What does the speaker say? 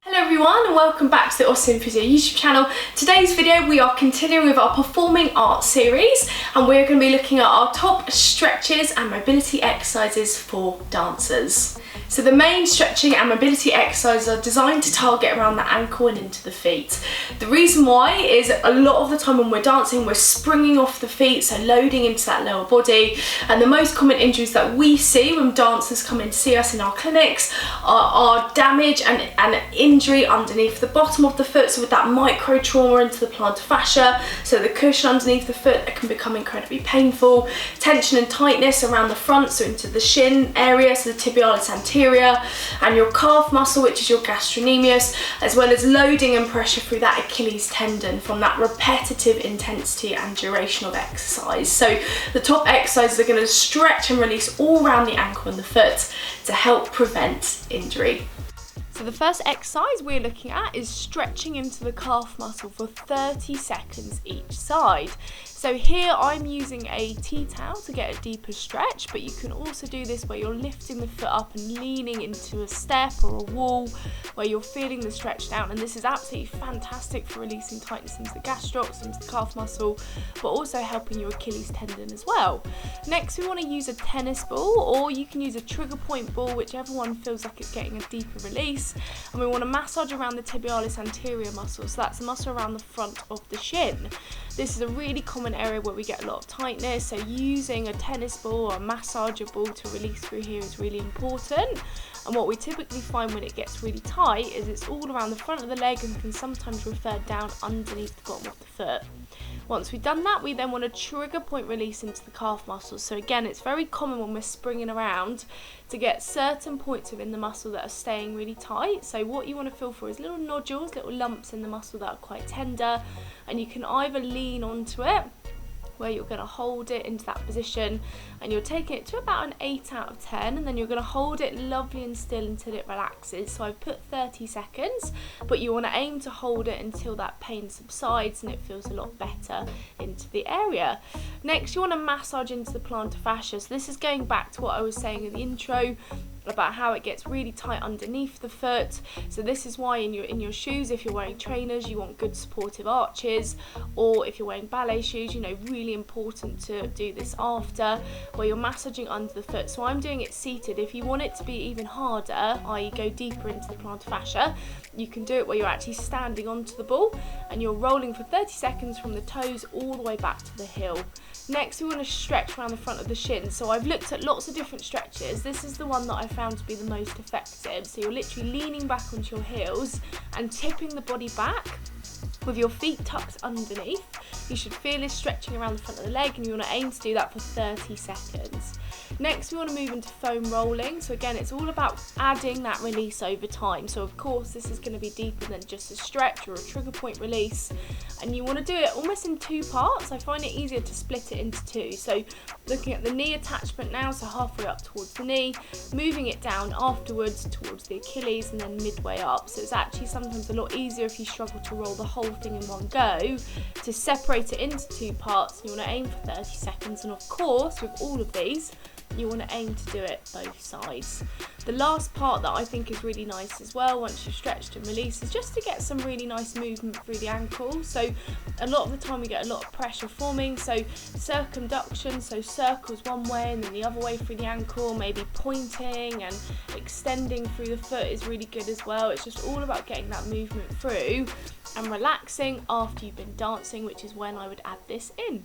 Everyone, and welcome back to the Awesome Physio YouTube channel. Today's video we are continuing with our performing arts series, and we're going to be looking at our top stretches and mobility exercises for dancers. So the main stretching and mobility exercises are designed to target around the ankle and into the feet. The reason why is a lot of the time when we're dancing we're springing off the feet, so loading into that lower body, and the most common injuries that we see when dancers come in to see us in our clinics are damage and injury underneath the bottom of the foot, so with that micro trauma into the plantar fascia, so the cushion underneath the foot that can become incredibly painful, tension and tightness around the front, so into the shin area, so the tibialis anterior, and your calf muscle, which is your gastrocnemius, as well as loading and pressure through that Achilles tendon from that repetitive intensity and duration of exercise. So the top exercises are going to stretch and release all around the ankle and the foot to help prevent injury. So the first exercise we're looking at is stretching into the calf muscle for 30 seconds each side. So here I'm using a tea towel to get a deeper stretch, but you can also do this where you're lifting the foot up and leaning into a step or a wall where you're feeling the stretch down, and this is absolutely fantastic for releasing tightness into the gastrocs, into the calf muscle, but also helping your Achilles tendon as well. Next we want to use a tennis ball, or you can use a trigger point ball, whichever one feels like it's getting a deeper release, and we want to massage around the tibialis anterior muscle, so that's the muscle around the front of the shin. This is a really common area where we get a lot of tightness, so using a tennis ball or a massager ball to release through here is really important. And what we typically find when it gets really tight is it's all around the front of the leg and can sometimes refer down underneath the bottom of the foot. Once we've done that, we then want to trigger point release into the calf muscles. So again, it's very common when we're springing around to get certain points within the muscle that are staying really tight. So what you want to feel for is little nodules, little lumps in the muscle that are quite tender, and you can either lean onto it, where you're going to hold it into that position, and you're taking it to about an 8 out of 10, and then you're going to hold it lovely and still until it relaxes. So I've put 30 seconds, but you want to aim to hold it until that pain subsides and it feels a lot better into the area. Next you want to massage into the plantar fascia. So this is going back to what I was saying in the intro about how it gets really tight underneath the foot. So this is why in your shoes, if you're wearing trainers, you want good supportive arches, or if you're wearing ballet shoes, you know, really important to do this after, where you're massaging under the foot. So I'm doing it seated. If you want it to be even harder, i.e. go deeper into the plantar fascia, you can do it where you're actually standing onto the ball and you're rolling for 30 seconds from the toes all the way back to the heel. Next we want to stretch around the front of the shin. So I've looked at lots of different stretches. This is the one that I found to be the most effective. So you're literally leaning back onto your heels and tipping the body back with your feet tucked underneath. You should feel this stretching around the front of the leg, and you want to aim to do that for 30 seconds. Next we want to move into foam rolling. So again, it's all about adding that release over time. So of course this is going to be deeper than just a stretch or a trigger point release, and you want to do it almost in two parts. I find it easier to split it into two. So looking at the knee attachment now, so halfway up towards the knee, moving it down afterwards towards the Achilles, and then midway up. So it's actually sometimes a lot easier if you struggle to roll the whole thing in one go, to separate it into two parts. You want to aim for 30 seconds, and of course with all of these you want to aim to do it both sides. The last part that I think is really nice as well, once you've stretched and released, is just to get some really nice movement through the ankle. So a lot of the time we get a lot of pressure forming, so circumduction, so circles one way and then the other way through the ankle, maybe pointing and extending through the foot is really good as well. It's just all about getting that movement through and relaxing after you've been dancing, which is when I would add this in.